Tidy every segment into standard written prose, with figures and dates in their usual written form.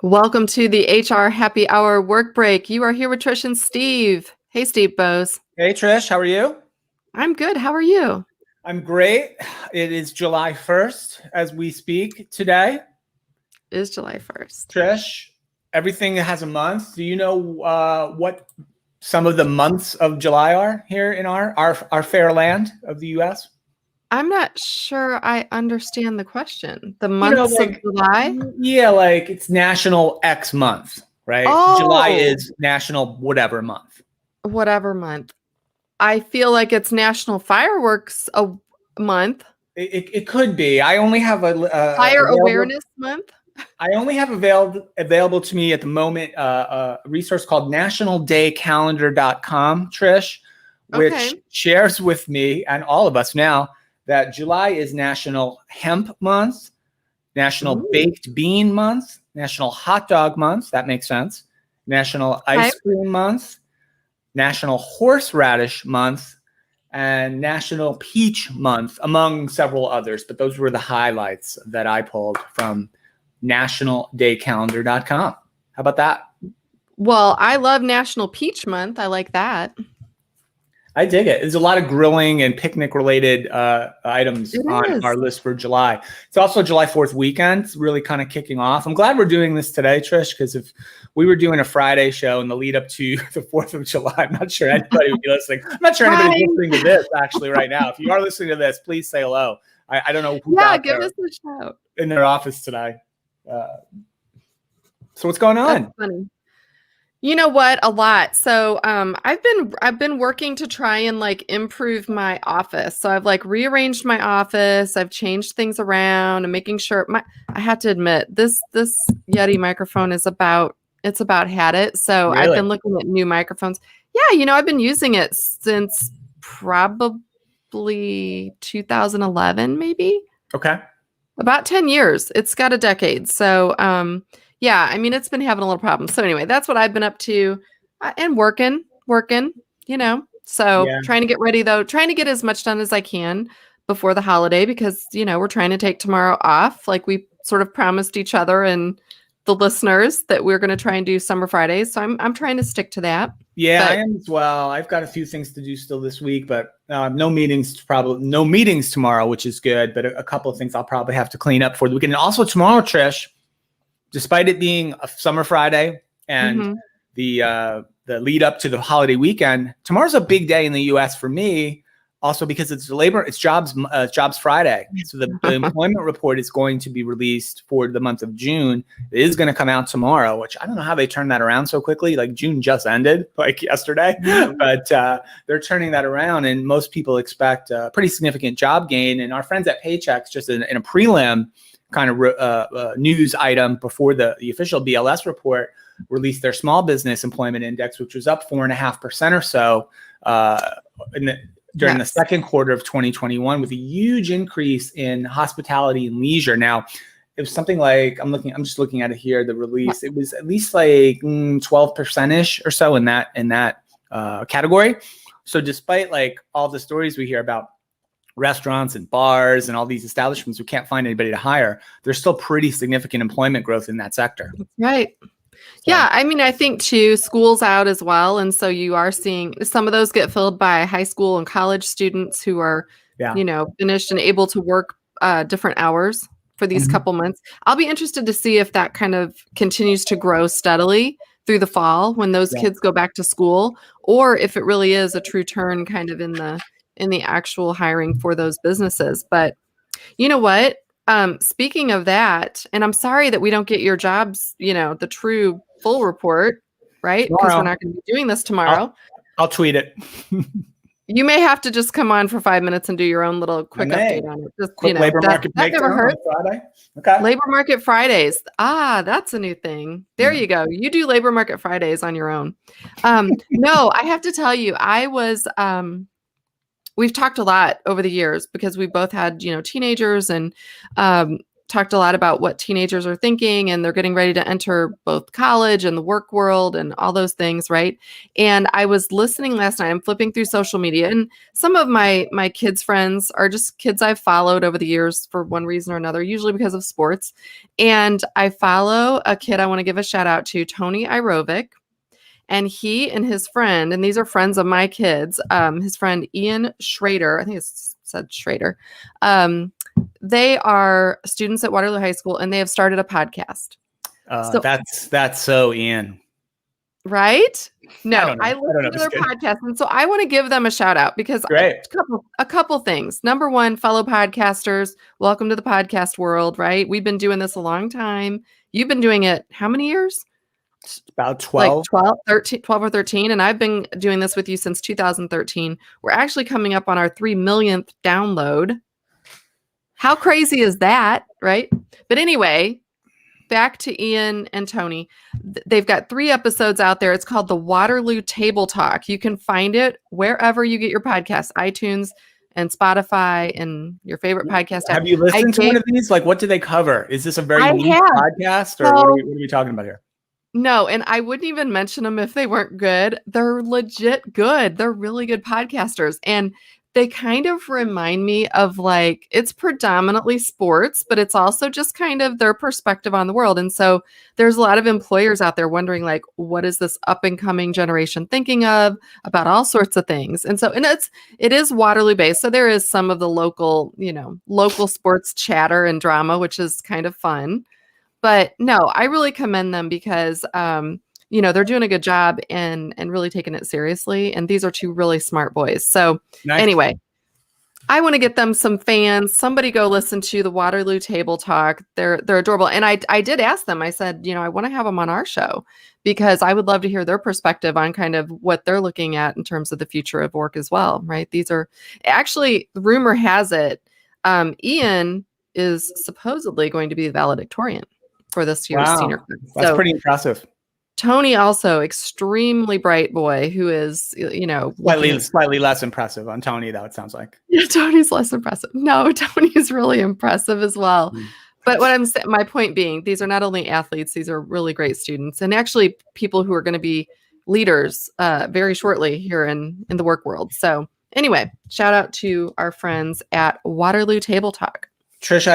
Welcome to the HR Happy Hour Work Break. You are here with Trish and Steve. Hey, Steve Bose. Hey, Trish, how are you? I'm good. How are you? I'm great. It is July 1st as we speak today. It is July 1st. Trish, everything has a month. Do you know what some of the months of July are here in our fair land of the U.S.? I'm not sure I understand the question. The months of July? Yeah, like it's National X month, right? July Oh, is National whatever month. whatever month. I feel like it's National Fireworks Month. It could be. I only have Fire Awareness Month. I only have available to me at the moment a resource called nationaldaycalendar.com, Trish, which shares with me and all of us now that July is National Hemp Month, National Baked Bean Month, National Hot Dog Month. That makes sense. National Ice Cream Month, National Horseradish Month, and National Peach Month, among several others. But those were the highlights that I pulled from nationaldaycalendar.com. How about that? Well, I love National Peach Month. I like that. I dig it. There's a lot of grilling and picnic related items on our list for July. It's also July 4th weekend. It's really kind of kicking off. I'm glad we're doing this today, Trish, because if we were doing a Friday show in the lead up to the 4th of July, I'm not sure anybody would be listening. I'm not sure anybody's listening to this actually right now. If you are listening to this, please say hello. I don't know who's out give there us a shout in their office today. So what's going on? That's funny. You know what? A lot. So I've been working to try and like improve my office. So I've like rearranged my office. I've changed things around and making sure I have to admit this Yeti microphone is about had it. So Really? I've been looking at new microphones. Yeah, I've been using it since probably 2011, maybe. Okay. About 10 years. It's got a decade. So yeah, I mean, it's been having a little problem. So anyway, that's what I've been up to and working, So trying to get ready though, trying to get as much done as I can before the holiday because, we're trying to take tomorrow off. Like we sort of promised each other and the listeners that we're going to try and do summer Fridays. So I'm trying to stick to that. Yeah, I am as well. I've got a few things to do still this week, but no meetings tomorrow, which is good. But a couple of things I'll probably have to clean up for the weekend. And also tomorrow, Trish, despite it being a summer Friday and the lead up to the holiday weekend, tomorrow's a big day in the U.S. for me. Also because it's jobs Friday. So the employment report is going to be released for the month of June. It is going to come out tomorrow, which I don't know how they turned that around so quickly. Like June just ended like yesterday, but they're turning that around and most people expect a pretty significant job gain. And our friends at Paychex, just in a prelim kind of news item before the official BLS report, released their small business employment index, which was up 4.5% or so during the second quarter of 2021, with a huge increase in hospitality and leisure. Now, it was something like I'm just looking at it here. The release, it was at least like 12%ish or so in that category. So, despite like all the stories we hear about restaurants and bars and all these establishments who can't find anybody to hire, there's still pretty significant employment growth in that sector. Right. Yeah, I mean, I think too, school's out as well. And so you are seeing some of those get filled by high school and college students who are, finished and able to work different hours for these couple months. I'll be interested to see if that kind of continues to grow steadily through the fall when those kids go back to school, or if it really is a true turn kind of in the actual hiring for those businesses. But you know what? Speaking of that, and I'm sorry that we don't get your jobs, the true full report, right? Because we're not going to be doing this tomorrow. I'll tweet it. You may have to just come on for 5 minutes and do your own little quick update on it. Just, quick labor market that never hurts. Friday. Okay. Labor Market Fridays. That's a new thing. There you go. You do Labor Market Fridays on your own. No, I have to tell you, I was we've talked a lot over the years because we both had, teenagers and talked a lot about what teenagers are thinking, and they're getting ready to enter both college and the work world and all those things, right? And I was listening last night. I'm flipping through social media, and some of my kids' friends are just kids I've followed over the years for one reason or another, usually because of sports. And I follow a kid I want to give a shout out to, Tony Irovic. And he and his friend, and these are friends of my kids, his friend Ian Schrader, I think it's said Schrader. They are students at Waterloo High School, and they have started a podcast. So that's so Ian. Right? No, I listen to their podcast. And so I want to give them a shout out because a couple things. Number one, fellow podcasters, welcome to the podcast world, right? We've been doing this a long time. You've been doing it how many years? About 12. Like 12 or 13. And I've been doing this with you since 2013. We're actually coming up on our 3 millionth download. How crazy is that, right? But anyway, back to Ian and Tony. They've got 3 episodes out there. It's called the Waterloo Table Talk. You can find it wherever you get your podcasts, iTunes and Spotify and your favorite podcast app. Have you listened to one of these? Like, what do they cover? Is this a very niche podcast, or what are we talking about here? No, and I wouldn't even mention them if they weren't good. They're legit good. They're really good podcasters. And they kind of remind me of, like, it's predominantly sports, but it's also just kind of their perspective on the world. And so there's a lot of employers out there wondering, like, what is this up and coming generation thinking of about all sorts of things? And so, and it is Waterloo based. So there is some of the local sports chatter and drama, which is kind of fun. But no, I really commend them because, they're doing a good job and really taking it seriously. And these are 2 really smart boys. So Anyway, I want to get them some fans. Somebody go listen to the Waterloo Table Talk. They're adorable. And I did ask them, I said, I want to have them on our show because I would love to hear their perspective on kind of what they're looking at in terms of the future of work as well, right? These are actually, rumor has it, Ian is supposedly going to be the valedictorian for this year's senior class. That's pretty impressive. Tony, also extremely bright boy who is, slightly less impressive on Tony, though, it sounds like. Yeah, Tony's less impressive. No, Tony's really impressive as well. But my point being, these are not only athletes, these are really great students and actually people who are going to be leaders very shortly here in the work world. So anyway, shout out to our friends at Waterloo Table Talk. Trish,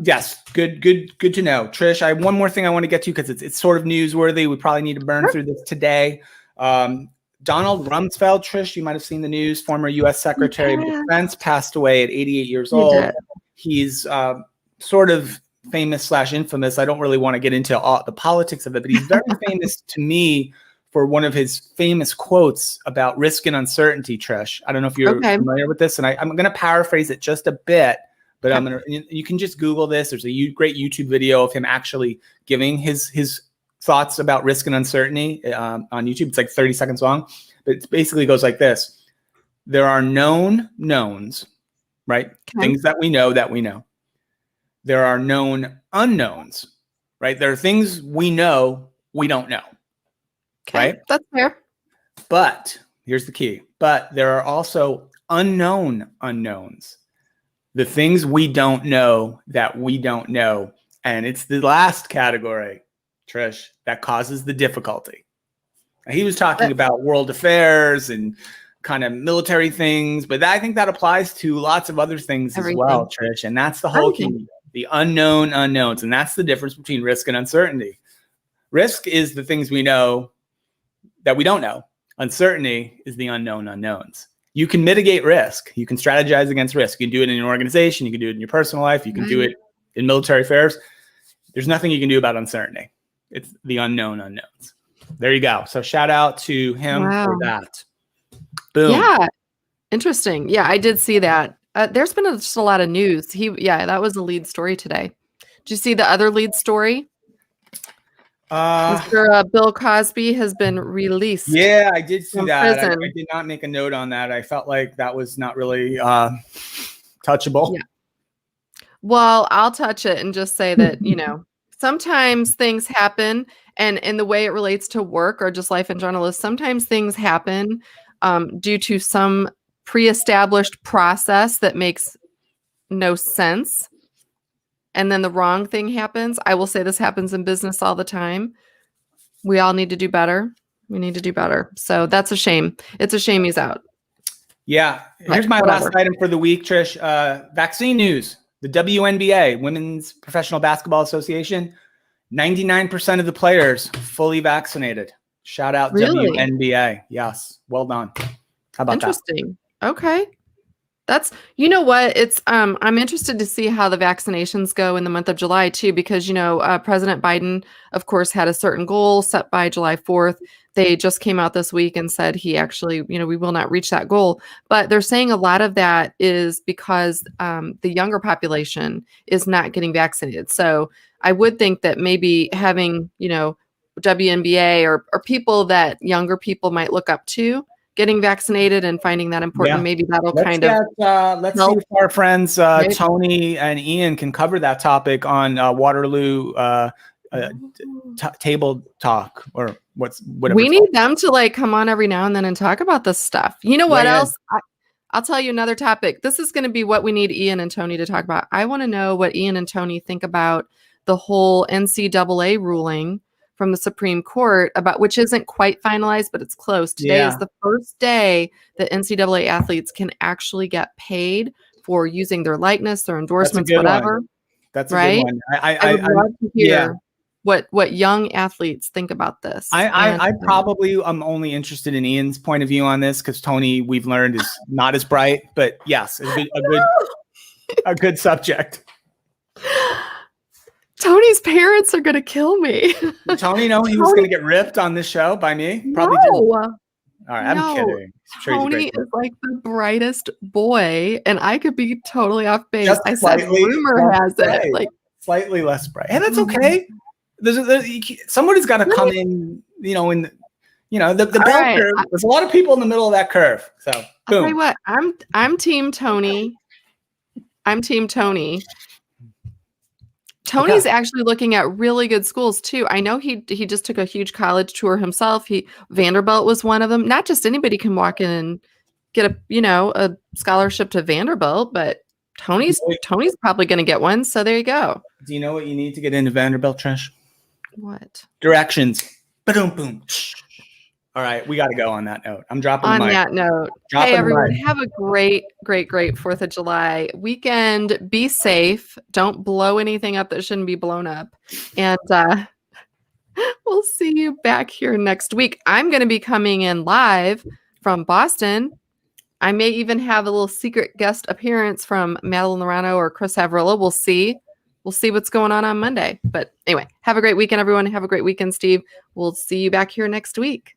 yes, good to know. Trish, I have one more thing I want to get to because it's sort of newsworthy. We probably need to burn through this today. Donald Rumsfeld, Trish, you might have seen the news, former U.S. Secretary of Defense, passed away at 88 years old. He's sort of famous / infamous. I don't really want to get into all the politics of it, but he's very famous to me for one of his famous quotes about risk and uncertainty, Trish. I don't know if you're familiar with this, and I'm going to paraphrase it just a bit. But you can just Google this. There's a great YouTube video of him actually giving his thoughts about risk and uncertainty on YouTube. It's like 30 seconds long, but it basically goes like this. There are known knowns, right? Okay. Things that we know. There are known unknowns, right? There are things we know we don't know, right? That's fair. But here's the key. But there are also unknown unknowns. The things we don't know that we don't know. And it's the last category, Trish, that causes the difficulty. He was talking about world affairs and kind of military things, but I think that applies to lots of other things as well, Trish. And that's the whole key, the unknown unknowns. And that's the difference between risk and uncertainty. Risk is the things we know that we don't know. Uncertainty is the unknown unknowns. You can mitigate risk. You can strategize against risk. You can do it in your organization. You can do it in your personal life. You can do it in military affairs. There's nothing you can do about uncertainty. It's the unknown unknowns. There you go. So shout out to him for that. Boom. Yeah. Interesting. Yeah, I did see that. There's been just a lot of news. That was the lead story today. Did you see the other lead story? Mr. Bill Cosby has been released. Yeah, I did see that. I did not make a note on that. I felt like that was not really touchable. Yeah. Well, I'll touch it and just say that, sometimes things happen, and in the way it relates to work or just life in general, sometimes things happen due to some pre-established process that makes no sense. and then the wrong thing happens, I will say this happens in business all the time. We all need to do better. We need to do better. So that's a shame. It's a shame he's out. Yeah. Here's my last item for the week, Trish. Vaccine news. The WNBA, Women's Professional Basketball Association, 99% of the players fully vaccinated. Shout out WNBA. Yes. Well done. How about that? Interesting. Okay. That's, you know what, it's I'm interested to see how the vaccinations go in the month of July too, because President Biden, of course, had a certain goal set by July 4th. They just came out this week and said he actually, we will not reach that goal. But they're saying a lot of that is because the younger population is not getting vaccinated. So I would think that maybe having, WNBA or people that younger people might look up to getting vaccinated and finding that important, maybe that'll let's see if our friends Tony and Ian can cover that topic on Waterloo Table Talk or whatever. We need them to come on every now and then and talk about this stuff. You know what else? I'll tell you another topic. This is going to be what we need Ian and Tony to talk about. I want to know what Ian and Tony think about the whole NCAA ruling from the Supreme Court, about which isn't quite finalized, but it's close. Today is the first day that NCAA athletes can actually get paid for using their likeness, their endorsements, whatever. That's a good one. I would love to hear what young athletes think about this. I probably am only interested in Ian's point of view on this because Tony, we've learned, is not as bright. But yes, a good subject. Tony's parents are going to kill me. Tony know he was going to get ripped on this show by me? Probably did. All right, I'm kidding. Tony is like the brightest boy, and I could be totally off base. I said rumor has it. Slightly less bright. Hey, that's okay. Somebody's got to come in, the bell curve. There's a lot of people in the middle of that curve. So, boom. I'll tell you what, I'm Team Tony. Tony's actually looking at really good schools too. I know he just took a huge college tour himself. Vanderbilt was one of them. Not just anybody can walk in and get a scholarship to Vanderbilt, but Tony's probably going to get one. So there you go. Do you know what you need to get into Vanderbilt, Trish? What? Directions. Boom, boom. All right, we got to go on that note. I'm dropping the mic. On that note, hey everyone, have a great 4th of July weekend. Be safe. Don't blow anything up that shouldn't be blown up. And we'll see you back here next week. I'm going to be coming in live from Boston. I may even have a little secret guest appearance from Madeline Lorano or Chris Havrilla. We'll see. We'll see what's going on Monday. But anyway, have a great weekend, everyone. Have a great weekend, Steve. We'll see you back here next week.